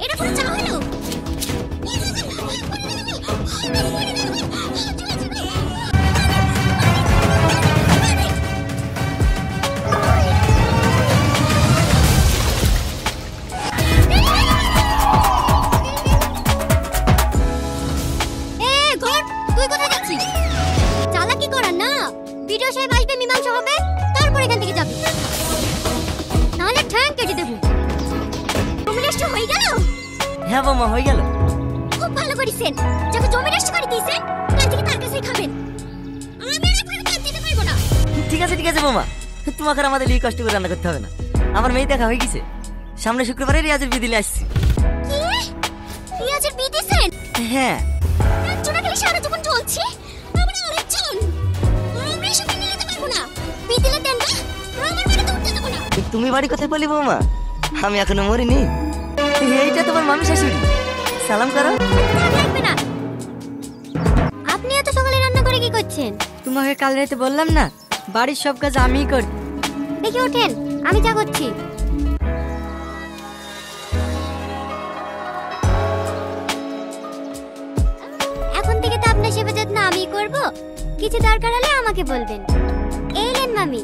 এটা পুরো চা হলো। তুই কোথায় যাচ্ছিস? চালাকি করার না, ভিডিও সাহেব আসবে, মীমাংসা হবে, তারপর এখান থেকে যাবি, নাহলে ঠ্যাং কেটে দেবো। জমি রেজিস্ট্রি হয়ে গেল? হ্যাঁ বৌমা, হয়ে গেল। খুব ভালো করেছেন। যাকে জমি রেজিস্ট্রি করে দিয়েছেন কাল থেকে তার কাছেই খাবেন। আমি আর আপনাকে কাজ দিতে পারবো না। ঠিক আছে বৌমা, তোমাকে আর আমাদের এই কষ্ট করে রান্না করতে হবে না। আমার মেয়ে দেখা হয়ে গেছে, সামনে শুক্রবারে রিয়াজের বিয়ে দিলে আসছি। কি? রিয়াজের বিয়ে দিয়েছেন? হ্যাঁ। একজন খালি সারা জীবন চলছে, আমরা আরেকজন। আমরা এসব নিয়ে যেতে পারবো না। বিয়ে দিলে দেন না, আমার বাড়িতে উঠতে দেবো না। তুমি বাড়ি কোথায় পেলি বৌমা? আমি এখনো মরিনি। এইটা তোমার মামি শাশুড়ি, সালাম করো। লাগবে না। আপনি এত সকালে রান্না করে কি করছেন? তোমাকে কাল রাতে বললাম না, বাড়ির সব কাজ আমিই করি। দেখি ওঠেন, আমি যা করছি। এখন থেকে তো আপনার সেবা যত্ন আমিই করব। কিছু দরকার হলে আমাকে বলবেন। এলেন মামি।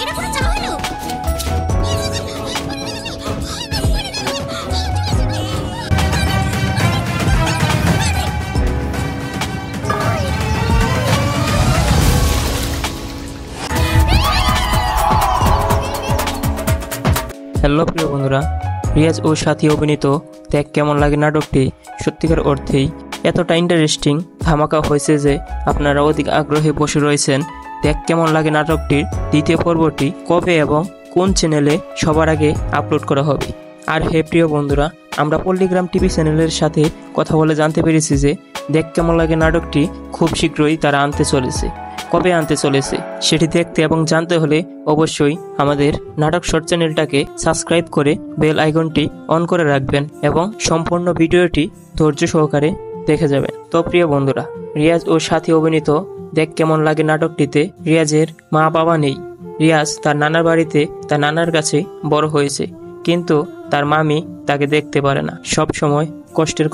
এটা পুরো চা হলো। হ্যালো প্রিয় বন্ধুরা, রিয়াজ ও সাথী অভিনীত দেখ কেমন লাগে নাটকটি সত্যিকার অর্থেই এতটা ইন্টারেস্টিং ধামাকা হয়েছে যে আপনারা অধিক আগ্রহে বসে রয়েছেন। দেখ কেমন লাগে নাটকটির দ্বিতীয় পর্বটি কবে এবং কোন চ্যানেলে সবার আগে আপলোড করা হবে। আর হে প্রিয় বন্ধুরা, আমরা পল্লীগ্রাম টিভি চ্যানেলের সাথে কথা বলে জানতে পেরেছি যে দেখ কেমন লাগে নাটকটি খুব শীঘ্রই তারা আনতে চলেছে। কবে আনতে চলেছে সেটি দেখতে এবং জানতে হলে অবশ্যই আমাদের নাটক শর্ট চ্যানেলটাকে সাবস্ক্রাইব করে বেল আইকনটি অন করে রাখবেন এবং সম্পূর্ণ ভিডিওটি ধৈর্য সহকারে দেখে যাবেন। তো প্রিয় বন্ধুরা, রিয়াজ ও সাথী অভিনীত দেখ কেমন লাগে নাটকটিতে রিয়াজের মা বাবা নেই। রিয়াজ তার নানার বাড়িতে তার নানার কাছে বড় হয়েছে, কিন্তু তার মামি তাকে দেখতে পারে না। সব সময় কষ্টের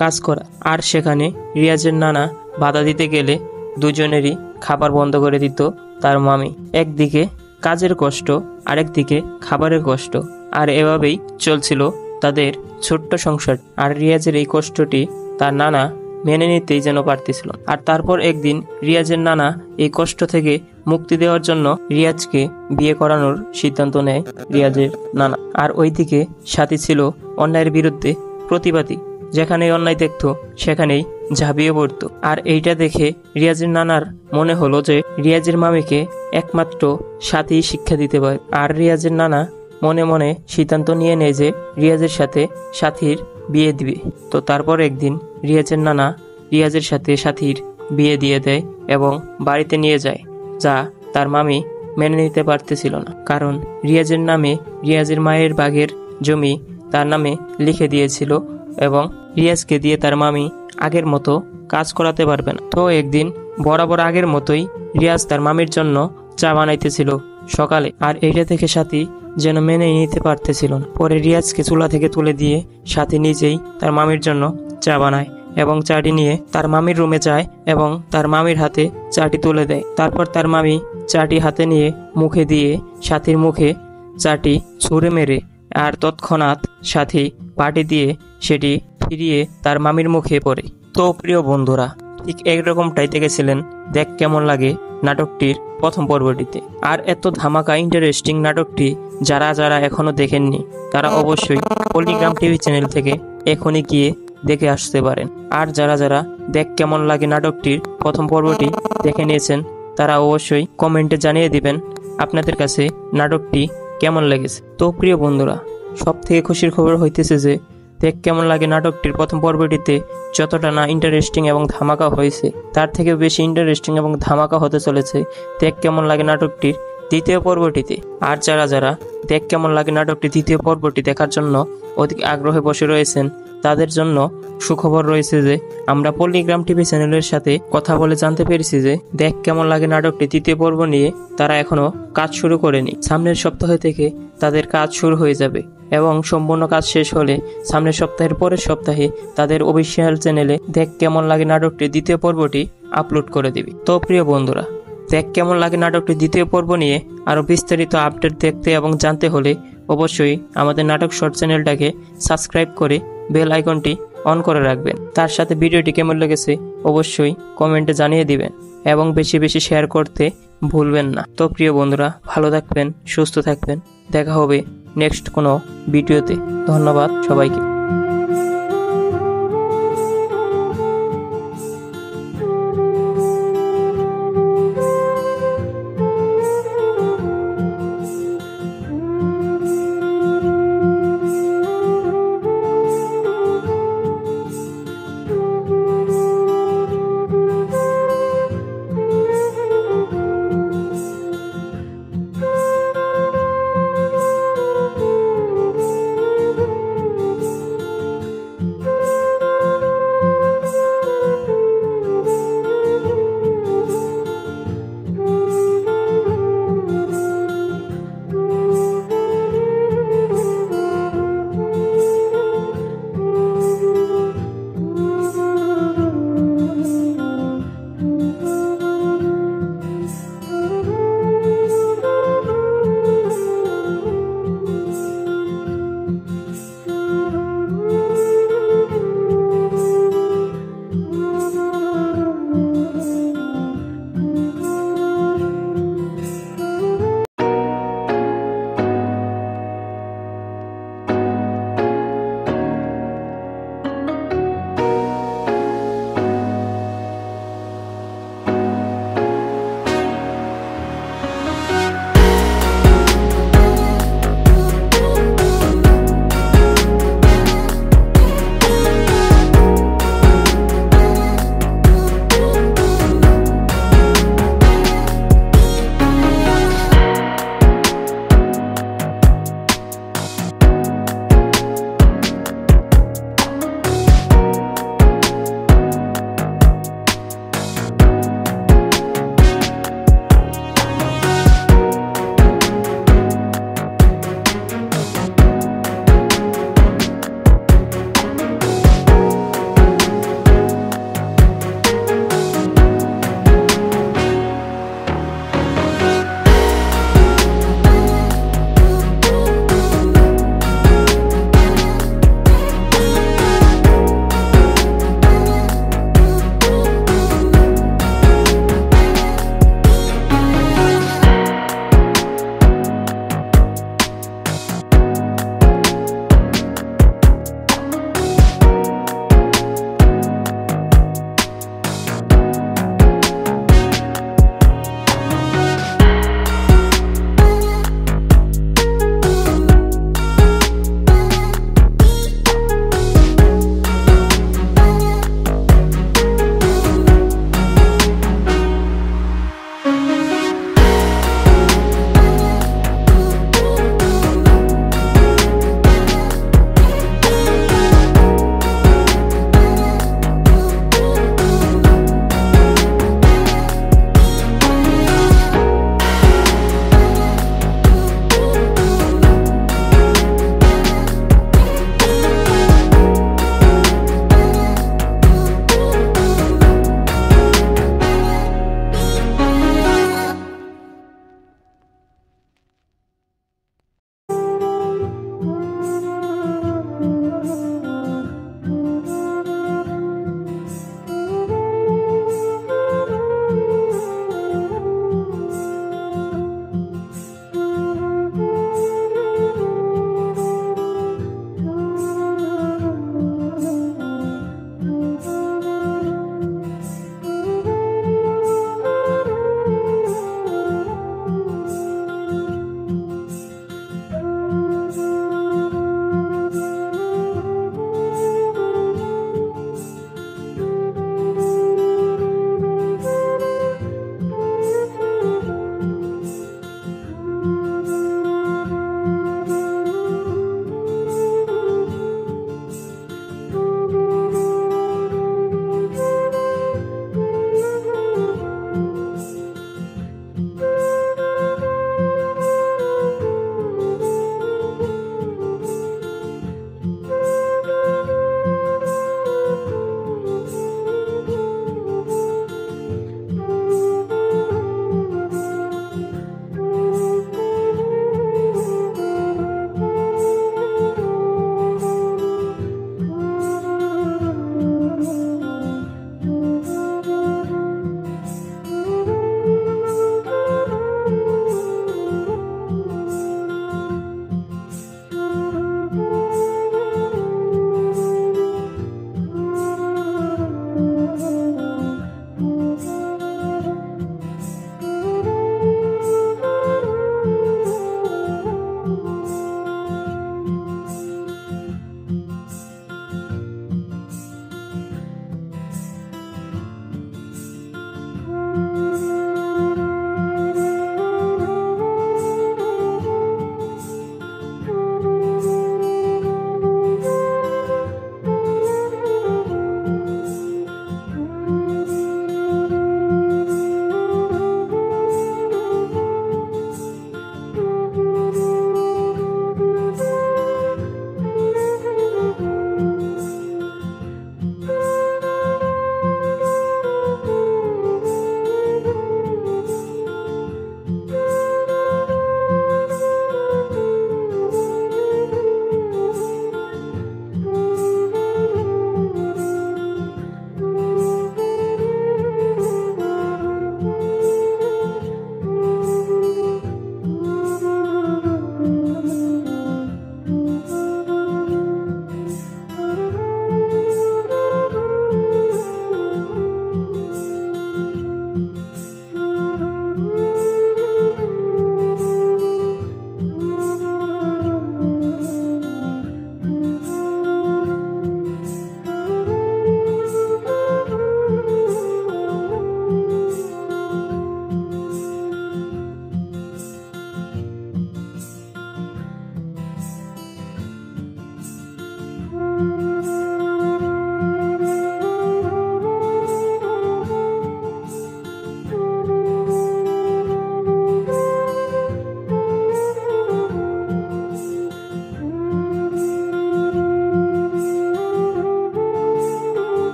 কাজ করা, আর সেখানে রিয়াজের নানা বাধা দিতে গেলে দুজনেরই খাবার বন্ধ করে দিত তার মামি। একদিকে কাজের কষ্ট, আরেকদিকে খাবারের কষ্ট, আর এভাবেই চলছিল তাদের ছোট্ট সংসার। আর রিয়াজের এই কষ্টটি তার নানা মেনে নিতেই যেন পারতেছিল। আর তারপর একদিন রিয়াজের নানা এই কষ্ট থেকে মুক্তি দেওয়ার জন্য রিয়াজকে বিয়ে করানোর সিদ্ধান্ত নেয় রিয়াজের নানা। আর ওইদিকে সাথী ছিল অন্যায়ের বিরুদ্ধে প্রতিবাদী, যেখানে অন্যায় দেখতো সেখানেই ঝাঁপিয়ে পড়তো। আর এইটা দেখে রিয়াজের নানার মনে হলো যে রিয়াজের মামিকে একমাত্র সাথী শিক্ষা দিতে পারে। আর রিয়াজের নানা মনে মনে সিদ্ধান্ত নিয়ে নেয় যে রিয়াজের সাথে সাথীর বিয়ে দিবে। তো তারপর একদিন রিয়াজের নানা রিয়াজের সাথে সাথীর বিয়ে দিয়ে দেয় এবং বাড়িতে নিয়ে যায়, যা তার মামি মেনে নিতে পারতেছিল না। কারণ রিয়াজের নামে রিয়াজের মায়ের বাঘের জমি তার নামে লিখে দিয়েছিল এবং রিয়াজকে দিয়ে তার মামি আগের মতো কাজ করাতে পারবে না। তো একদিন বরাবর আগের মতোই রিয়াজ তার মামির জন্য চা বানাইতেছিল সকালে। আর এইটা থেকে সাথী যেন মেনে নিতে পারতেছিল না। পরে রিয়াজকে চুলা থেকে তুলে দিয়ে সাথী নিজেই তার মামির জন্য চা বানায় এবং চাটি নিয়ে তার মামির রুমে যায় এবং তার মামির হাতে চাটি তুলে দেয়। তারপর তার মামি চাটি হাতে নিয়ে মুখে দিয়ে সাথীর মুখে চাটি ছুঁড়ে মেরে, আর তৎক্ষণাৎ সাথী পাটি দিয়ে সেটি ফিরিয়ে তার মামির মুখে পড়ে। তো প্রিয় বন্ধুরা, ঠিক একরকমটাই দেখেছিলেন দেখ কেমন লাগে নাটকটির প্রথম পর্বটিতে। আর এত ধামাকা ইন্টারেস্টিং নাটকটি যারা যারা এখনো দেখেননি তারা অবশ্যই পল্লীগ্রাম টিভি চ্যানেল থেকে এখনই গিয়ে দেখে আসতে পারেন। আর যারা যারা দেখ কেমন লাগে নাটকটির প্রথম পর্বটি দেখে নিয়েছেন তারা অবশ্যই কমেন্টে জানিয়ে দিবেন আপনাদের কাছে নাটকটি কেমন লেগেছে। তো প্রিয় বন্ধুরা, সব থেকে খুশির খবর হইতেছে যে দেখ কেমন লাগে নাটকটির প্রথম পর্বটিতে যতটা না ইন্টারেস্টিং এবং ধামাকা হয়েছে, তার থেকে বেশি ইন্টারেস্টিং এবং ধামাকা হতে চলেছে দেখ কেমন লাগে নাটকটির দ্বিতীয় পর্বটিতে। আর যারা যারা দেখ কেমন লাগে নাটকটির দ্বিতীয় পর্বটি দেখার জন্য অধিক আগ্রহে বসে রয়েছেন তাদের জন্য সুখবর রয়েছে যে আমরা পল্লীগ্রাম টিভি চ্যানেলের সাথে কথা বলে জানতে পেরেছি যে দেখ কেমন লাগে নাটকটি 3য় পর্ব নিয়ে তারা এখনো কাজ শুরু করেনি। সামনের সপ্তাহ থেকে তাদের কাজ শুরু হয়ে যাবে এবং সম্পূর্ণ কাজ শেষ হলে সামনের সপ্তাহের পরের সপ্তাহে তাদের অফিসিয়াল চ্যানেলে দেখ কেমন লাগে নাটকটি 2য় পর্বটি আপলোড করে দিবে। তো প্রিয় বন্ধুরা, দেখ কেমন লাগে নাটকটি 2য় পর্ব নিয়ে আরও বিস্তারিত আপডেট দেখতে এবং জানতে হলে অবশ্যই আমাদের নাটক শর্ট চ্যানেলটাকে সাবস্ক্রাইব করে বেল আইকনটি অন করে রাখবেন। তার সাথে ভিডিওটি কেমন লেগেছে অবশ্যই কমেন্টে জানিয়ে দিবেন এবং বেশি বেশি শেয়ার করতে ভুলবেন না। তো প্রিয় বন্ধুরা, ভালো থাকবেন, সুস্থ থাকবেন, দেখা হবে নেক্সট কোনো ভিডিওতে। ধন্যবাদ সবাইকে।